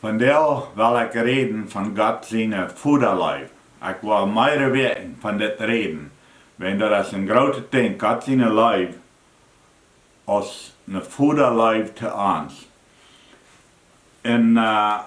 Vandaag wil ik reden van Gott sine foada. Ik wil meer weten van dit reden. Want dat is een grote ding, Gott sine lijf als een foada te ons. In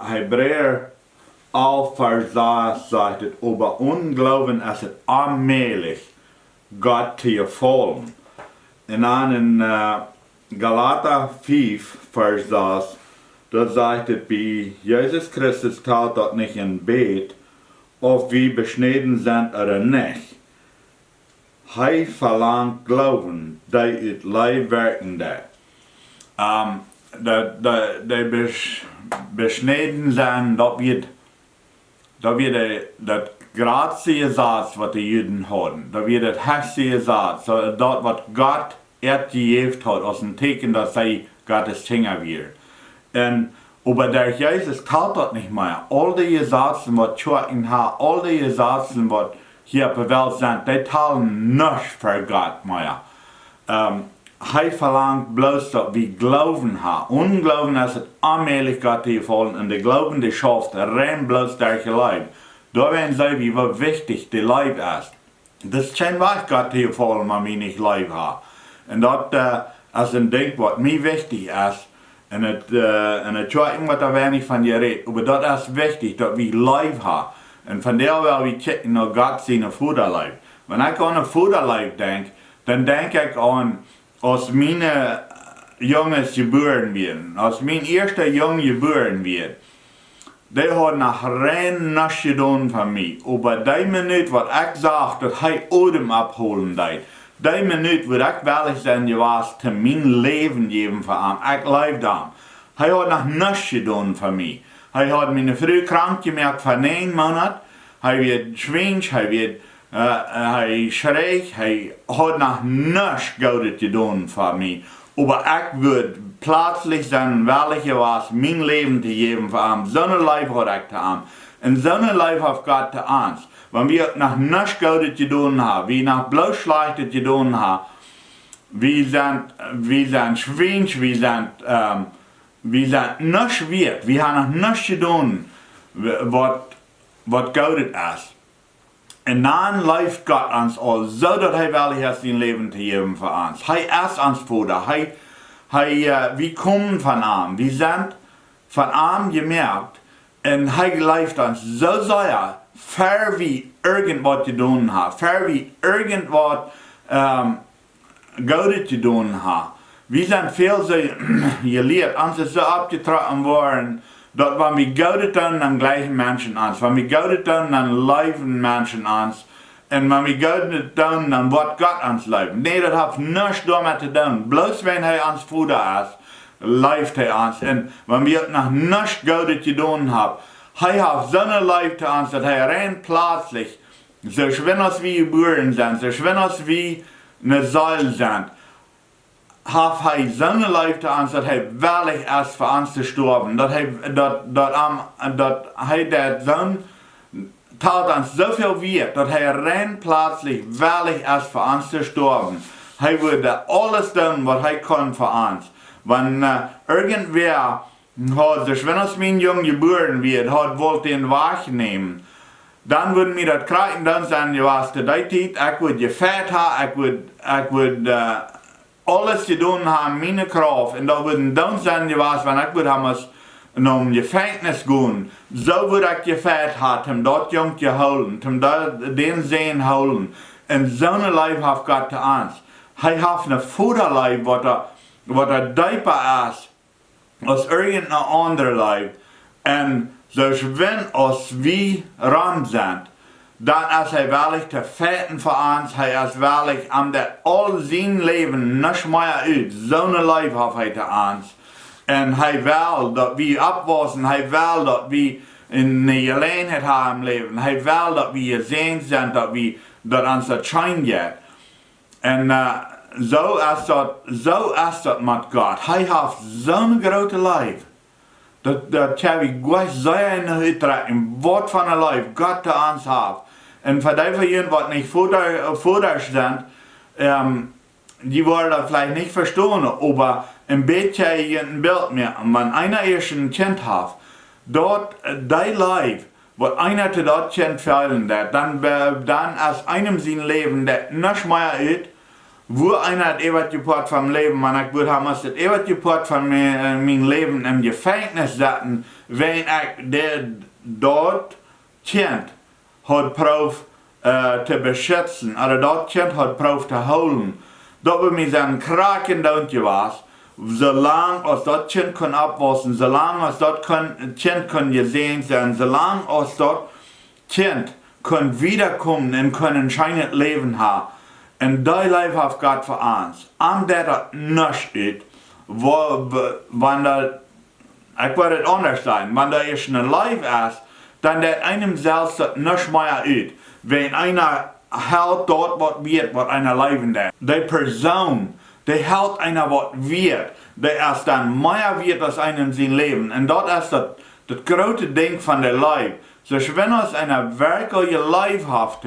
Hebräa 11 vers 6 zegt het, over ongeloven is het ommäajlich, Gott te jefaulen. En dan in Galater 5 vers 6, da zegt het, Bie Christus talt dat nicht in Bett, of wie beschnäden sind oder nicht. Hij velangt Gloowen, die het Leew werken dat. De beschnäden zijn, dat weer dat gratie zaad wat de Juden hadden. Dat weer het hechtige zaad, dat wat Gott gegeven had als een teken dat zij Gottes Kinder weer. En aber derch Jesus talt dat niet meer. Al die zaadsen wat Schwachen haben, al die zaadsen wat hier op de wereld zijn, die talen nichts voor Gott meer. Hij verlangt bloos dat we geloven hebben. Ongeloven is het ommäajlich Gott te jefaulen en de geloven die schaft rein bloos derch Leew. Daar werden zij wie wat wichtig de Leew is. Dat is geen weg Gott te jefaulen, maar mij niet Leew hebben. En dat is een ding wat mij wichtig is. En het tweede wat er weinig van je redt, maar dat is wichtig, dat we Leew hebben. En vandaar wil we kijken naar Gott sine foada. Wanneer ik aan een foada denk, dan denk ik aan als mijn jongens geboren werden. Als mijn eerste jong geboren werd. Die had nog rein niks gedaan van mij. Maar die minuut wat ik zag dat hij odem abholen deed. Die minuut waar ik willig zijn geweest te mijn leven geven voor hem. Ik leefde hem. Hij had nog niks gedaan van mij. Hij had mijn vrouw krank gemerkt van 1 maand. Hij werd schwinsch, hij schreef, hij had nog niks godit gedaan voor mij. Maar ik werd plaatselijk zijn willig geweest mijn leven te geven voor hem. Zo'n Leew had ik te hem. En zo'n Leew heeft Gott te ons. Wanneer we nog niks godit gedaan hebben, wie nog bloos slechtes gedaan hebben, we zijn schwinsch, we zijn niks wert. We hebben nog niks gedaan wat godit is. En dan leeft Gott ons al zodat hij willig is zijn leven te geven voor ons. Hij is ons foada. We komen van hem. We zijn van hem gemerkt. En hij leeft ons zo zeer, ver wie irgend wat te doen hebben. Ver wie irgend wat godit te doen hebben. We zijn veel zo geleerd, ons is zo opgetrokken worden. Dat wanneer we godit doen, dan gleichen mensen ons. Wanneer we godit doen, dan leven mensen ons. En wanneer we godit doen, dan wordt Gott ons leven. Nee, dat heeft niets daarmee te doen. Bloos wanneer hij ons foada is, leeft hij ons. En wanneer we nog niets godit gedaan hebben, hij heeft zo'n Leew te ons dat hij rein plaatselijk, zo schwin als we geboren zijn, zo schwin als we een ziel zijn, heeft hij zo'n Leew te ons dat hij willig is voor ons te sterven. Dat hij dat zo'n talt ons zoveel weer dat hij rein plaatselijk willig is voor ons te sterven. Hij wilde alles doen wat hij kon voor ons. Wanneer irgendwer dus wenn als mijn jong geboren werd, wollte den Weg nehmen, dan würden wir das krijgen, dan zijn geweest de tijd, ik would gefeit hebben, ik would alles gedaan hebben, mijn kracht, en dat würden dan zijn geweest, wanneer ik would hebben naar Gefängnis gaan, zo would ik gefeit hebben, dat jong te houden, den zeen houden, en zo'n Leew heeft Gott te ons. Hij heeft een foada wat er dieper is, als irgendein ander Leew. En dus wenn als we ram zijn, dan is hij willig te feiten voor ons. Hij is willig om dat al zijn leven niets meer uit. Zo'n Leew heeft hij te ons. En hij wil dat we opwassen. Hij wil dat we in een alleenheid hebben leven. Hij wil dat we gezien zijn, dat ons dat schijn gaat. En zo is dat met Gott. Hij heeft zo'n grote Leew. Dat heb ik gleich zeer in de uitdrukking, wat van een Leew Gott te ons heeft. En voor die van jullie wat niet voeders zijn, die worden dat vielleicht nicht verstehen, aber ein bisschen ein Bild mehr. Wenn einer erst ein Kind hat, dort, dein Leib, wat einer te dort kent feilen, dann als einem sein Leben, der nicht mehr ist, wo einer hat ewig geport vom Leben, man ich würde haben, dass das ewig geport von mein Leben im Gefängnis setzen, wenn ich der dort kent, hat Prof zu beschützen, oder dort kent hat Prof zu holen. Dort wird mir sein Kraken dort gewesen, solange als dort Kind kann abwaschen, solange als dort Kind kann gesehen sein, solange als dort Kind kann wiederkommen und kann ein schönes Leben haben. Und dein Leben hat Gott für uns. An der das nicht ist, wenn da, ich würde es anders sagen, wenn da ist ein Leben ist, dann der einem selbst das nicht mehr ist. Wenn einer hält dort, was wird, was einer Leben hat. Die Person, die hält einer, was wird, der ist dann mehr wird als einem sein Leben. Und das ist das große Ding von der Leib. So, wenn es einer wirkliche Leib hat,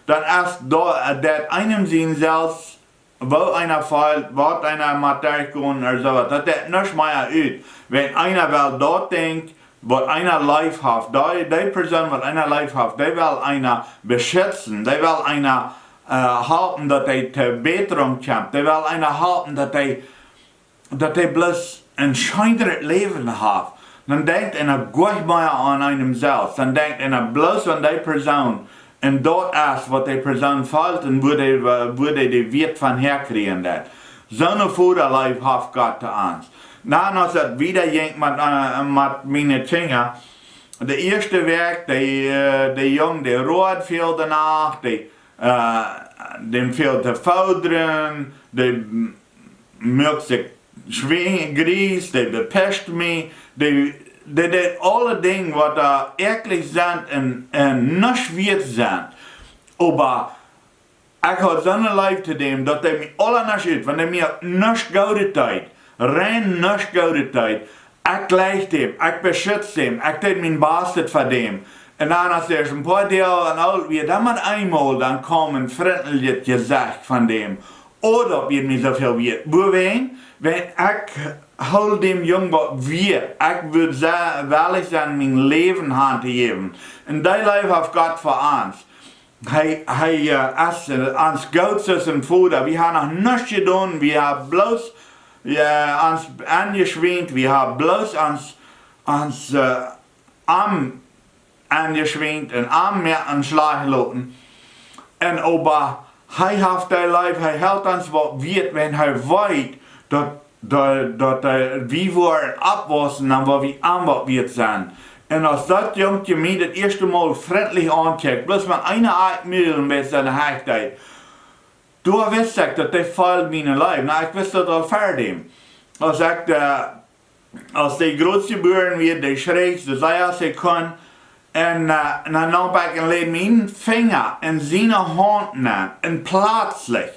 dann ist das einem sein selbst, wo einer fällt, was einer Materie oder so, dass das nicht mehr ist. Wenn einer will dort denkt, was einer Leib hat, die Person, was einer Leib hat, die will einer beschützen, die will einer halten, dass die zur Besserung kommt, die will einer halten, dass die bloß ein schöneres Leben hat. Dann denkt einer gar mehr an einem selbst, dann denkt einer bloß an die Person und dort ist, was die Person fällt und wo die wird von herkriegen. So eine foada Leib hat Gott zu uns. Dann als das wieder ging mit meinen Kindern, der erste Werk, die Jungen, die rot viel danach, dem viel zu fordern, die mögt sich Gries, die bepest mich, die alle Dinge, was da eklig sind und nicht wert sind. Aber ich habe so eine Leib zu dem, dass die mich alle nicht ist, wenn die mir nicht godit, rein nicht godit, ich gleich dem, ich beschütze dem, ich tue mein Bestes für dem. Und dann, als er ein paar Jahre alt wird, dann mal einmal, dann kommen freundlich gesagt von dem. Oder wird mir so viel wird. Wenn ich hol dem Jungen was wird, ich würde ehrlich sein, mein Leben handgeben. Und das Leben hat Gott für uns. Uns Gott ist ein Foada. Wir haben noch nichts getan, wir haben bloß uns angeschwingt, wir haben bloß uns Arm angeschwingt und Arm mehr an Schlag gelassen. Und aber hij hat dein Leib, hij hält uns was wird, wenn er weiß, dass wir wollen abwaschen, dann wo wir an was wird sein. Und als das Jungchen mir das erste Mal freundlich ancheckt, bloß man eine Art Mittel mit seiner Hechtheit, du weißt, dass der Fall meine Leib, na ich wusste das fertig. Als die grootste geboren wird, die schreekt, so sei als sie kann, en dan nam ik mijn vinger in zijn hand neem, en plötzlich,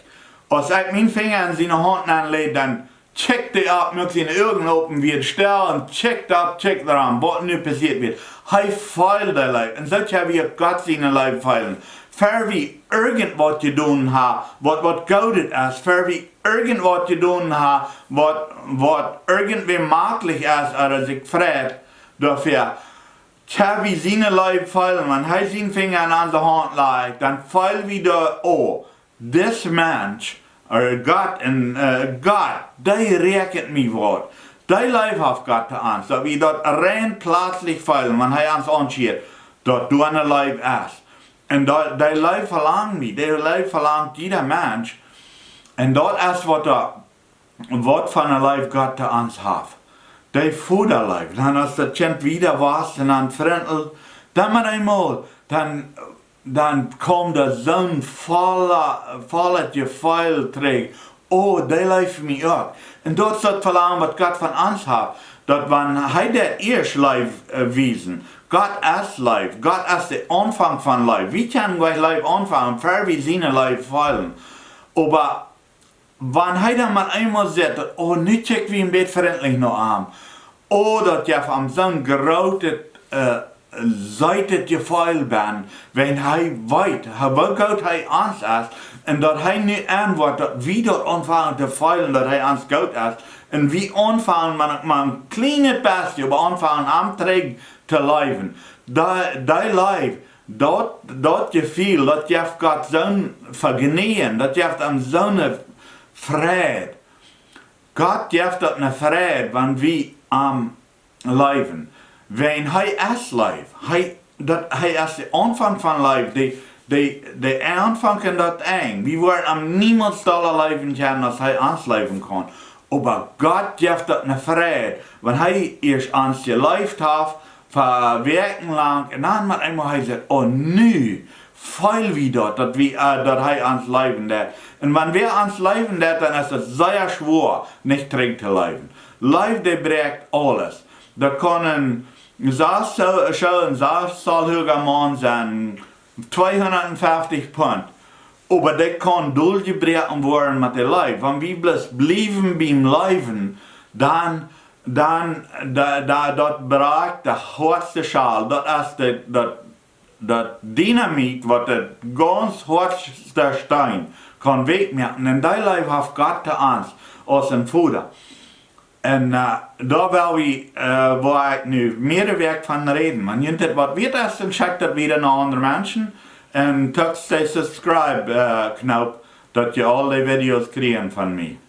als ik mijn vinger in zijn hand neem, dan checkt hij op, met zijn ogen open weer stil, en checkt op, checkt eraan, wat nu passiert wird. Hij feilt de lijf, en zo hebben we Gott zijn lijf feilen. Voor wie irgend wat je doen ha, wat godit is, voor wie irgend wat je doen ha, wat irgendwie möglich is, als ik vraag, dafür, tja, wie sine Leib feilen, wenn er seinen Finger an unsere Hand legt, dann feilen wir da, oh, this Mensch, Gott, der rechnet mich was. Der Leib hat Gott zu uns, dass wir dort rein plötzlich feilen, wenn er uns anschaut, dass du ein Leib ist. Und der Leib verlangt mich, der Leib verlangt jeder Mensch. Und dort ist, was von der Leib Gott zu uns hat. Der foada Leib, dann als das Kind wieder was und dann freundelt, dann mal einmal, dann kommt der Sonne voller Gefeil trägt. Oh, der Leib für mich auch. Und dort ist das Verlangen, was Gott von uns hat, dass wenn er der erste Leib wiesen, Gott ist Leib, Gott ist der Anfang von Leib. Wir können gleich Leib anfangen, für wir seine Leib feilen. Aber wenn er dann mal einmal sagt, oh, nicht check wie im Bett freundlich noch an. Oder dass am so ein großes Seite gefeilt bin, wenn er weiß, wo Gott uns ist, und dass er nicht antwortet, wie dort anfangen zu feilen, dass er uns Gott ist, En wie aanvangen man kleine bestje, aber aanvangen amträg te leven. Die life, dat gevoel, dat heeft Gott zo'n vergnügen, dat heeft hem zo'n vrede. Gott heeft dat een vrede, wanneer we am leven. Wenn hij is lief, hij is de aanvang van lief, de aanvang van dat eng. We worden am niemals dolle leven kunnen als hij ons leven kan. Aber Gott geeft dat een vrede, wanneer hij eerst ons geleefd heeft, voor weken lang, en dan met eenmaal hij zegt, oh nu, voel wie dat hij ons leven deed. En wanneer we ons leven deed, dan is het zeer schwer, niet terug te leven. Leven, die breekt alles. Dat kan een hoger man zijn, 250 pond. Aber dat kan doorgebreken worden met de leven. Wanneer we blijven bij hem leven, dan dat bereikt de hoogste schaal. Dat is dat dynamiet wat het ganz hoogste steen kan wegmaken. En die leven heeft Gott te ons als een foada. En daar wil ik nu meer werk van reden. Man je het wat weet is, dan check dat weer naar andere mensen. En druk de subscribe knop, dat je al die video's krijgt van mij.